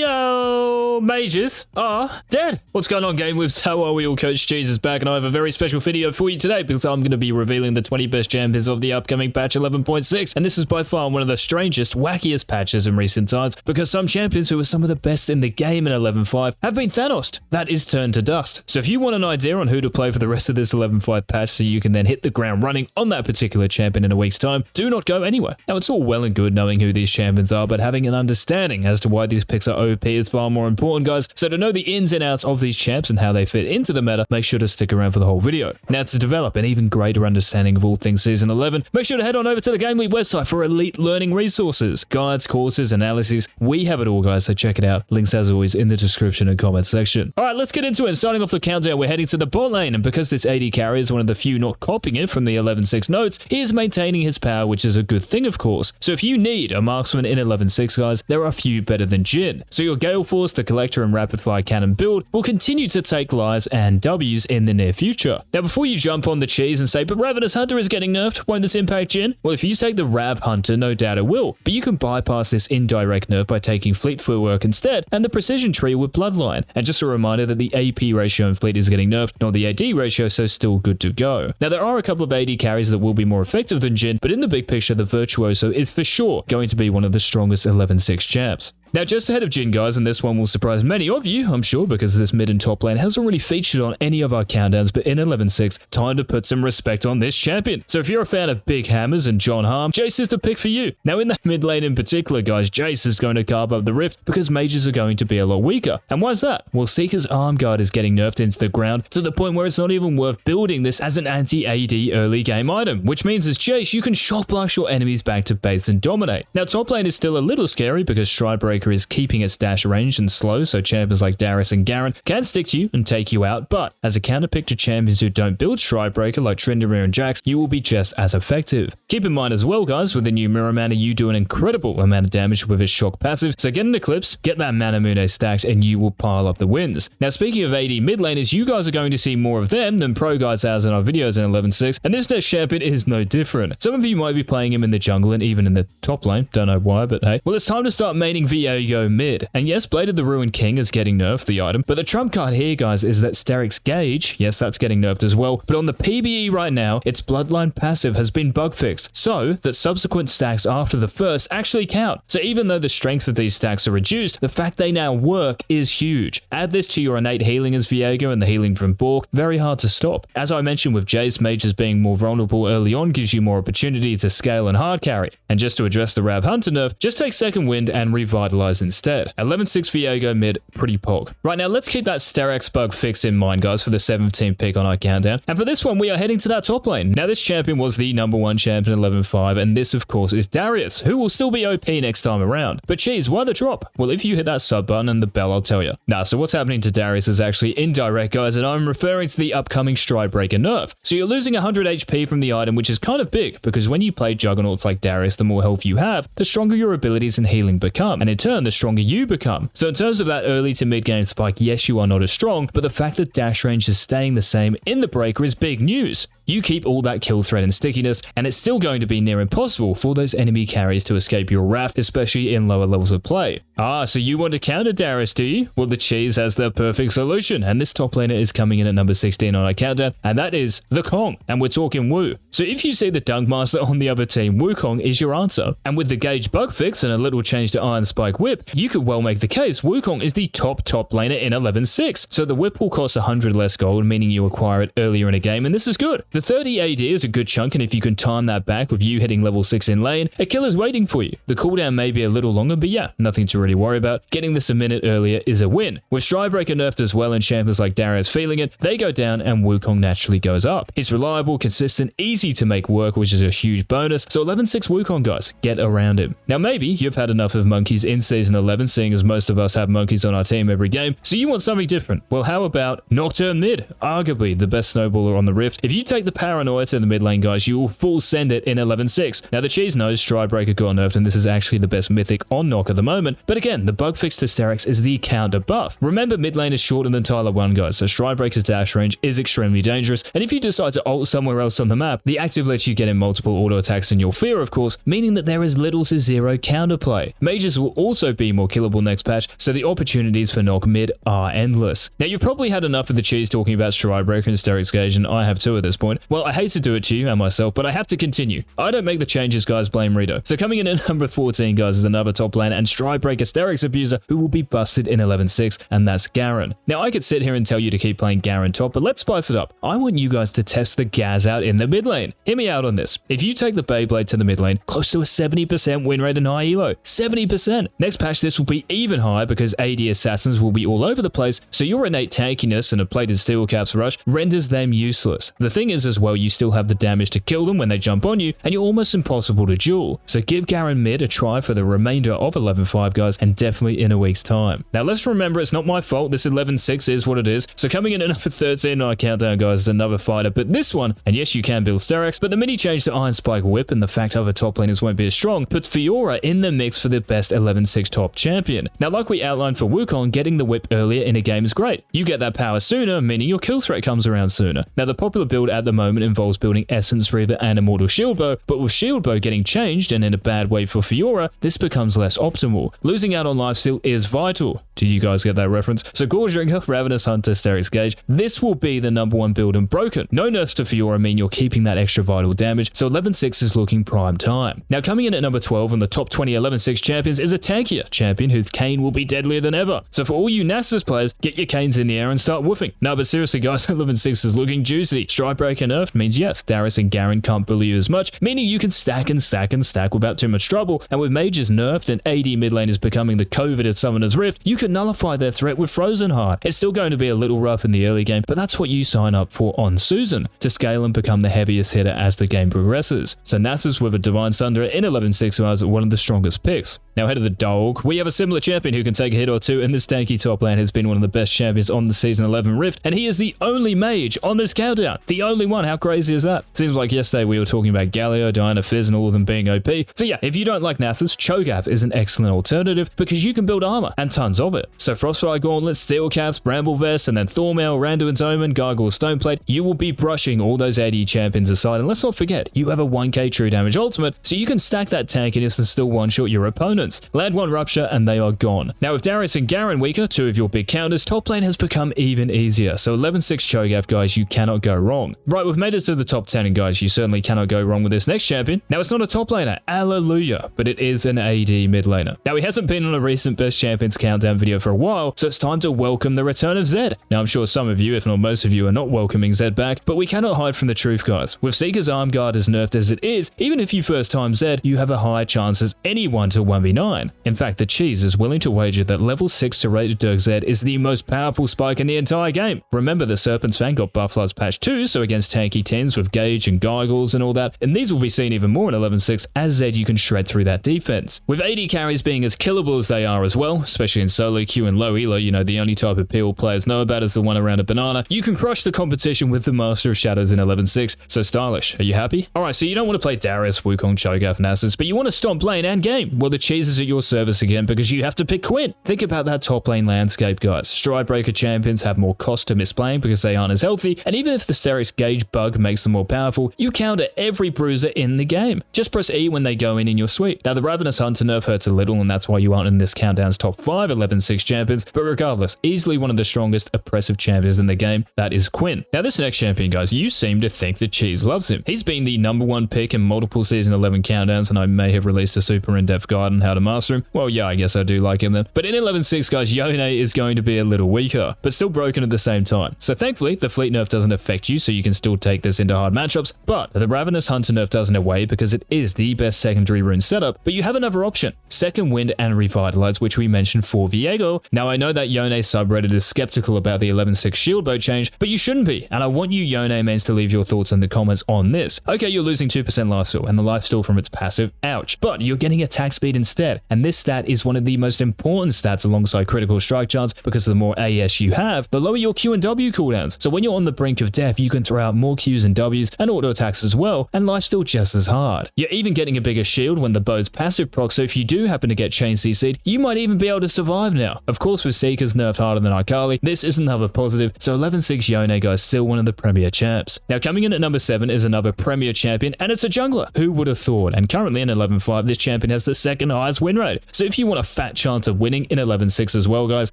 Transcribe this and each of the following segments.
Yo, mages are dead. What's going on, GameLeaps? How are we all? Coach Cheese is back, and I have a very special video for you today because I'm going to be revealing the 20 best champions of the upcoming patch 11.6, and this is by far one of the strangest, wackiest patches in recent times because some champions who are some of the best in the game in 11.5 have been Thanos'd. That is turned to dust. So if you want an idea on who to play for the rest of this 11.5 patch so you can then hit the ground running on that particular champion in a week's time, do not go anywhere. Now, it's all well and good knowing who these champions are, but having an understanding as to why these picks are OP is far more important, guys. So to know the ins and outs of these champs and how they fit into the meta, make sure to stick around for the whole video. Now, to develop an even greater understanding of all things Season 11, make sure to head on over to the GameLeap website for elite learning resources, guides, courses, analyses. We have it all, guys, so check it out. Links, as always, in the description and comment section. All right, let's get into it. Starting off the countdown, we're heading to the bot lane, and because this AD carry is one of the few not copying it from the 11.6 notes, he is maintaining his power, which is a good thing, of course. So if you need a marksman in 11.6, guys, there are few better than Jhin. So your Gale Force, the Collector, and Rapid Fire Cannon build will continue to take lives and Ws in the near future. Now, before you jump on the cheese and say, but Ravenous Hunter is getting nerfed, won't this impact Jhin? Well, if you take the Rav Hunter, no doubt it will, but you can bypass this indirect nerf by taking Fleet Footwork instead, and the Precision Tree with Bloodline. And just a reminder that the AP ratio in Fleet is getting nerfed, not the AD ratio, so still good to go. Now, there are a couple of AD carries that will be more effective than Jhin, but in the big picture, the Virtuoso is for sure going to be one of the strongest 11.6 champs. Now, just ahead of Jhin, guys, and this one will surprise many of you, I'm sure, because this mid and top lane hasn't really featured on any of our countdowns, but in 11.6, time to put some respect on this champion. So if you're a fan of big hammers and John Harm, Jace is the pick for you. Now, in the mid lane in particular, guys, Jace is going to carve up the rift because mages are going to be a lot weaker. And why is that? Well, Seeker's Arm Guard is getting nerfed into the ground to the point where it's not even worth building this as an anti-AD early game item, which means as Jace, you can shock blast your enemies back to base and dominate. Now, top lane is still a little scary because Stridebreaker is keeping its dash range and slow, so champions like Darius and Garen can stick to you and take you out, but as a counter pick to champions who don't build Stridebreaker like Tryndamere and Jax, you will be just as effective. Keep in mind as well, guys, with the new Mirror Mana, you do an incredible amount of damage with its shock passive, so get an Eclipse, get that Mana Mune stacked, and you will pile up the wins. Now, speaking of AD mid laners, you guys are going to see more of them than Pro Guides has in our videos in 11.6, and this next champion is no different. Some of you might be playing him in the jungle and even in the top lane, don't know why, but hey. Well, it's time to start maining VIEGO mid. And yes, Blade of the Ruined King is getting nerfed, the item, but the trump card here, guys, is that Steric's Gauge, yes, that's getting nerfed as well, but on the PBE right now, its Bloodline passive has been bug fixed, so that subsequent stacks after the first actually count. So even though the strength of these stacks are reduced, the fact they now work is huge. Add this to your innate healing as Viego and the healing from Bork, very hard to stop. As I mentioned with Jace, mages being more vulnerable early on gives you more opportunity to scale and hard carry. And just to address the Rav Hunter nerf, just take Second Wind and Revitalize instead. 11.6 Viego mid, pretty pog. Right, now let's keep that Sterak's bug fix in mind, guys, for the 17th pick on our countdown. And for this one, we are heading to that top lane. Now, this champion was the #1 champion in 11.5, and this, of course, is Darius, who will still be OP next time around. But Cheese, why the drop? Well, if you hit that sub button and the bell, I'll tell you. Nah, so what's happening to Darius is actually indirect, guys, and I'm referring to the upcoming Stridebreaker nerf. So you're losing 100 HP from the item, which is kind of big, because when you play Juggernauts like Darius, the more health you have, the stronger your abilities and healing become, and in turn, the stronger you become. So in terms of that early to mid game spike, yes, you are not as strong, but the fact that dash range is staying the same in the breaker is big news. You keep all that kill threat and stickiness, and it's still going to be near impossible for those enemy carries to escape your wrath, especially in lower levels of play. Ah, so you want to counter Darius, do you? Well, the cheese has the perfect solution, and this top laner is coming in at number 16 on our countdown, and that is the Kong, and we're talking Wu. So if you see the Dunkmaster on the other team, Wukong is your answer. And with the Gauge bug fix and a little change to Iron Spike Whip, you could well make the case Wukong is the top laner in 11.6. So the whip will cost 100 less gold, meaning you acquire it earlier in a game, and this is good. The 30 AD is a good chunk, and if you can time that back with you hitting level 6 in lane, a kill is waiting for you. The cooldown may be a little longer, but yeah, nothing to really worry about. Getting this a minute earlier is a win. With Stridebreaker nerfed as well and champions like Darius feeling it, they go down and Wukong naturally goes up. He's reliable, consistent, easy to make work, which is a huge bonus. So 11.6 Wukong, guys, get around him. Now maybe you've had enough of monkeys in Season 11, seeing as most of us have monkeys on our team every game, so you want something different. Well, how about Nocturne mid? Arguably the best snowballer on the Rift. If you take the Paranoia to the mid lane, guys, you will full send it in 11.6. Now the cheese knows Stridebreaker got nerfed, and this is actually the best mythic on Nock at the moment, but again, the bug fix to Sterix is the counter buff. Remember, mid lane is shorter than Tyler 1, guys, so Stridebreaker's dash range is extremely dangerous, and if you decide to ult somewhere else on the map, the active lets you get in multiple auto attacks in your fear, of course, meaning that there is little to zero counterplay. Mages will also be more killable next patch, so the opportunities for knock mid are endless. Now, you've probably had enough of the cheese talking about Stridebreaker and SKARNER Gauge, and I have too at this point. Well, I hate to do it to you and myself, but I have to continue. I don't make the changes, guys, blame Rito. So coming in at number 14, guys, is another top lane and Stridebreaker SKARNER abuser who will be busted in 11-6, and that's Garen. Now, I could sit here and tell you to keep playing Garen top, but let's spice it up. I want you guys to test the Gaz out in the mid lane. Hear me out on this. If you take the Beyblade to the mid lane, close to a 70% win rate and high elo. 70%. Next patch, this will be even higher because AD assassins will be all over the place, so your innate tankiness and a plated steel caps rush renders them useless. The thing is as well, you still have the damage to kill them when they jump on you, and you're almost impossible to duel. So give Garen mid a try for the remainder of 11-5, guys, and definitely in a week's time. Now, let's remember it's not my fault. This 11-6 is what it is. So coming in at number 13 on our countdown, guys, is another fighter, but this one, and yes, you can build SKARNER, but the mini change to Iron Spike Whip and the fact other top laners won't be as strong puts FIORA in the mix for the best 11-6 top champion. Now, like we outlined for Wukong, getting the whip earlier in a game is great. You get that power sooner, meaning your kill threat comes around sooner. Now, the popular build at the moment involves building Essence Reaver and Immortal Shield Bow, but with Shield Bow getting changed and in a bad way for FIORA, this becomes less optimal. Losing out on lifesteal is vital. Did you guys get that reference? So Gorge Ringer, Ravenous Hunter, SKARNER Gauge, this will be the number one build in Broken. No nerfs to FIORA mean you're keeping that extra vital damage, so 11-6 is looking prime time. Now, coming in at number 12 on the top 20 11-6 champions is a tankier champion whose Kayn will be deadlier than ever. So for all you NASUS players, get your Kayn's in the air and start woofing. No, but seriously, guys, 11-6 is looking juicy. Stridebreaker nerfed means yes, Darius and Garen can't bully you as much, meaning you can stack and stack and stack without too much trouble, and with mages nerfed and AD mid lane is becoming the COVID at Summoner's Rift, you can nullify their threat with Frozen Heart. It's still going to be a little rough in the early game, but that's what you sign up for on Susan, to scale and become the heaviest hitter as the game progresses. So NASUS with a Divine Sunderer in 11-6 was one of the strongest picks. Now head to the dog, we have a similar champion who can take a hit or two, and this tanky top lane has been one of the best champions on the Season 11 Rift, and he is the only mage on this countdown. The only one. How crazy is that? Seems like yesterday we were talking about Galio, Diana, Fizz, and all of them being OP. So yeah, if you don't like NASUS, CHO'GATH is an excellent alternative because you can build armor, and tons of it. So Frostfire Gauntlet, Steel Caps, Bramble Vest, and then Thormail, Randuin's Omen, Gargoyle Stoneplate, you will be brushing all those AD champions aside, and let's not forget, you have a 1k true damage ultimate, so you can stack that tankiness and still one-shot your opponents. Land one Rupture, and they are gone. Now with Darius and Garen weaker, two of your big counters, top lane has become even easier, so 11-6 CHO'GATH, guys, you cannot go wrong. Right, we've made it to the top 10, and guys, you certainly cannot go wrong with this next champion. Now, it's not a top laner, hallelujah, but it is an AD mid laner. Now, he hasn't been on a recent Best Champions Countdown video for a while, so it's time to welcome the return of Zed. Now, I'm sure some of you, if not most of you, are not welcoming Zed back, but we cannot hide from the truth, guys. With Seeker's Arm Guard as nerfed as it is, even if you first time Zed, you have a higher chance as anyone to 1v9. In fact, the cheese is willing to wager that level 6 Serrated Dirk Zed is the most powerful spike in the entire game. Remember, the Serpent's Fang got buffed last patch too, so against tanky teams with Gauge and Gargoyles and all that, and these will be seen even more in 11-6, as Zed you can shred through that defense. With AD carries being as killable as they are as well, especially in solo queue and low elo, you know, the only type of PL players know about is the one around a banana, you can crush the competition with the Master of Shadows in 11-6, so stylish. Are you happy? Alright, so you don't want to play Darius, Wukong, CHO'GATH, NASUS, but you want to stomp lane and game. Well, the cheese is at your service again because you have to pick Quinn. Think about that top lane landscape, guys. Stridebreaker champions have more cost to misplaying because they aren't as healthy, and even if the SKARNER Gauge bug makes them more powerful, you counter every bruiser in the game. Just press E when they go in your suite. Now, the Ravenous Hunter nerf hurts a little, and that's why you aren't in this countdown's top 5 11-6 champions, but regardless, easily one of the strongest oppressive champions in the game, that is Quinn. Now, this next champion, guys, you seem to think that Cheese loves him. He's been the #1 pick in multiple Season 11 countdowns, and I may have released a super in-depth guide on how to master him. Well, yeah, I guess I do like him then. But in 11-6, guys, Yone is going to be a little weaker, but still broken at the same time. So thankfully, the fleet nerf doesn't affect you, so you can still take this into hard matchups, but the Ravenous Hunter nerf doesn't away because it is the best secondary rune setup, but you have another option, Second Wind and Revitalize, which we mentioned for VIEGO. Now, I know that Yone subreddit is skeptical about the 11-6 shield bow change, but you shouldn't be, and I want you Yone mains to leave your thoughts in the comments on this. Okay, you're losing 2% lifesteal and the lifesteal from its passive, ouch, but you're getting attack speed instead, and this stat is one of the most important stats alongside critical strike chance because the more AS you have, the lower your Q and W cooldowns. So when you're on the brink of death, you can throw out more Qs and Ws and auto attacks as well, and life's still just as hard. You're even getting a bigger shield when the bow's passive proc, so if you do happen to get chain CC'd, you might even be able to survive now. Of course, with Seekers nerfed harder than Akali, this is another positive, so 11-6 Yone, guys, still one of the premier champs. Now, coming in at number 7 is another premier champion, and it's a jungler. Who would have thought? And currently in 11-5, this champion has the second highest highest win rate. So if you want a fat chance of winning in 11.6 as well, guys,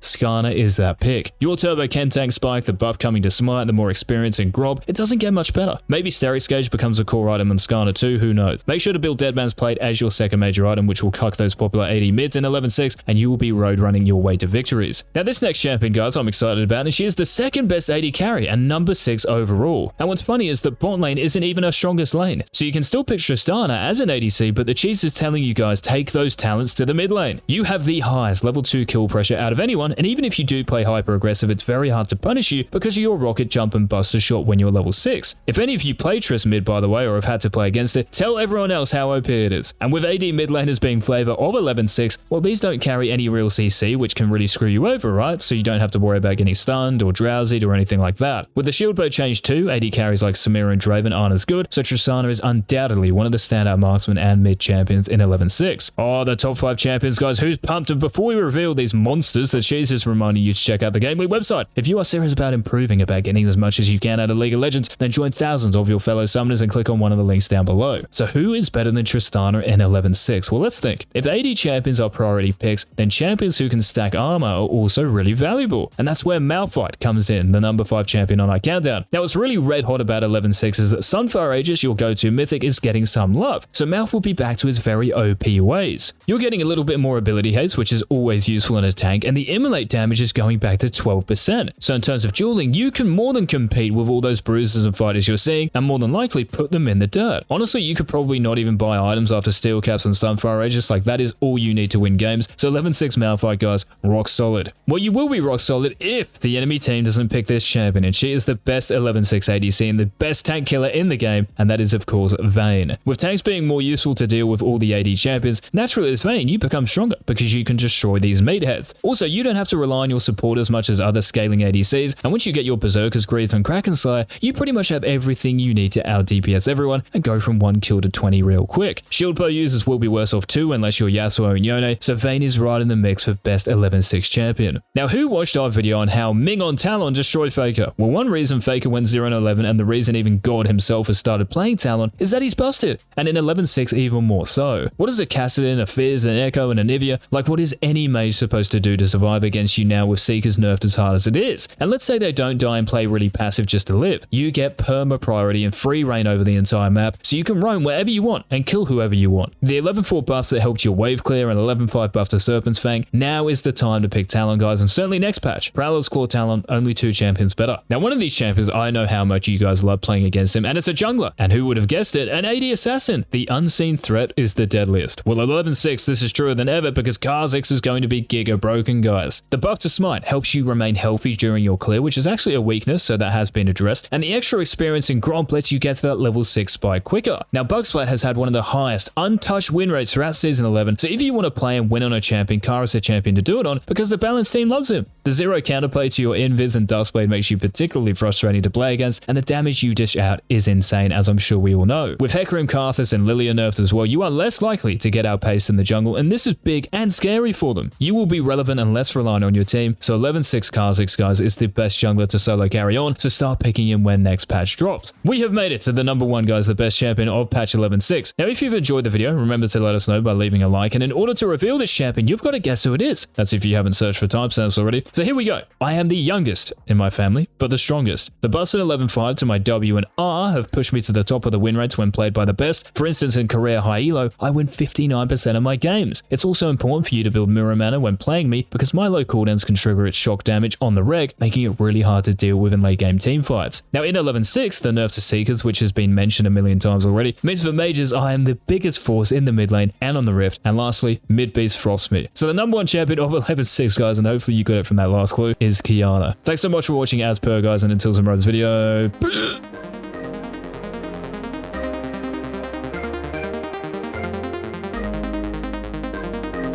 SKARNER is that pick. Your turbo chem tank spike, the buff coming to smite, the more experience in grob, it doesn't get much better. Maybe Sterix Gauge becomes a core item on SKARNER too, who knows. Make sure to build Deadman's Plate as your second major item, which will cuck those popular AD mids in 11.6, and you will be road running your way to victories. Now this next champion, guys, I'm excited about, and she is the second best AD carry and number 6 overall. And what's funny is that bot lane isn't even her strongest lane. So you can still pick TRISTANA as an ADC, but the cheese is telling you guys take those talents to the mid lane. You have the highest level 2 kill pressure out of anyone, and even if you do play hyper aggressive, it's very hard to punish you because of your rocket jump and buster shot when you're level 6. If any of you play Tris mid, by the way, or have had to play against it, tell everyone else how OP it is. And with AD mid laners being flavor of 11.6, well, these don't carry any real CC, which can really screw you over, right? So you don't have to worry about getting stunned or drowsied or anything like that. With the shield bow change too, AD carries like Samira and Draven aren't as good, so TRISTANA is undoubtedly one of the standout marksmen and mid champions in 11.6. Oh, the top 5 champions, guys, who's pumped? And before we reveal these monsters, the cheese is reminding you to check out the GameLeap website. If you are serious about improving, about getting as much as you can out of League of Legends, then join thousands of your fellow summoners and click on one of the links down below. So who is better than TRISTANA in 11.6? Well, let's think. If AD champions are priority picks, then champions who can stack armor are also really valuable. And that's where MALPHITE comes in, the number 5 champion on our countdown. Now, what's really red hot about 11.6 is that Sunfire Aegis, your go-to mythic, is getting some love. So Malph will be back to his very OP ways. You're getting a little bit more ability haste, which is always useful in a tank, and the immolate damage is going back to 12%. So in terms of dueling, you can more than compete with all those bruisers and fighters you're seeing, and more than likely put them in the dirt. Honestly, you could probably not even buy items after steel caps and Sunfire Aegis, like that is all you need to win games. So 11.6 MALPHITE, guys, rock solid. Well, you will be rock solid if the enemy team doesn't pick this champion, and she is the best 11.6 ADC and the best tank killer in the game, and that is of course VAYNE. With tanks being more useful to deal with all the AD champions, naturally as VAYNE you become stronger because you can destroy these meatheads. Also, you don't have to rely on your support as much as other scaling ADCs, and once you get your Berserkers, Greaves, and Krakenslayer, you pretty much have everything you need to out DPS everyone and go from 1 kill to 20 real quick. Shield bow users will be worse off too unless you're Yasuo and Yone, so VAYNE is right in the mix for best 11.6 champion. Now, who watched our video on how Ming on Talon destroyed Faker? Well, one reason Faker went 0-11 and the reason even God himself has started playing Talon is that he's busted, and in 11.6 even more so. What is a Kassadin, a Fizz, an Echo, and a Nivea? Like, what is any mage supposed to do to survive against you now with Seekers nerfed as hard as it is? And let's say they don't die and play really passive just to live. You get perma priority and free reign over the entire map, so you can roam wherever you want and kill whoever you want. The 11.4 buffs that helped your wave clear and 11.5 buff to Serpent's Fang, now is the time to pick Talon, guys, and certainly next patch. Prowler's Claw Talon, only 2 champions better. Now, one of these champions, I know how much you guys love playing against him, and it's a jungler. And who would have guessed it? An AD assassin. The unseen threat is the deadliest. Well, 11.6, this is truer than ever because KHA'ZIX is going to be giga broken, guys. The buff to smite helps you remain healthy during your clear, which is actually a weakness, so that has been addressed. And the extra experience in Gromp lets you get to that level 6 spike quicker. Now, Bugsplat has had one of the highest untouched win rates throughout Season 11, so if you want to play and win on a champion, Kara is a champion to do it on because the balanced team loves him. The 0 counterplay to your Invis and Duskblade makes you particularly frustrating to play against, and the damage you dish out is insane, as I'm sure we all know. With Hecarim, Karthus, and Lilia nerfed as well, you are less likely to get outpaced in the jungle, and this is big and scary for them. You will be relevant and less reliant on your team, so 11.6 KHA'ZIX, guys, is the best jungler to solo carry on, so start picking him when next patch drops. We have made it to the number 1, guys, the best champion of patch 11.6. Now, if you've enjoyed the video, remember to let us know by leaving a like, and in order to reveal this champion, you've got to guess who it is. That's if you haven't searched for timestamps already. So here we go. I am the youngest in my family, but the strongest. The busted 11.5 to my W and R have pushed me to the top of the win rates when played by the best. For instance, in career high elo, I win 59% of my games. It's also important for you to build mirror mana when playing me because my low cooldowns can trigger its shock damage on the reg, making it really hard to deal with in late game team fights. Now in 11.6, the nerf to Seekers, which has been mentioned a million times already, means for mages I am the biggest force in the mid lane and on the rift, and lastly, mid beast Frostmid. So the number 1 champion of 11.6, guys, and hopefully you got it from that last clue, is Qiyana. Thanks so much for watching as per, guys, and until tomorrow's video.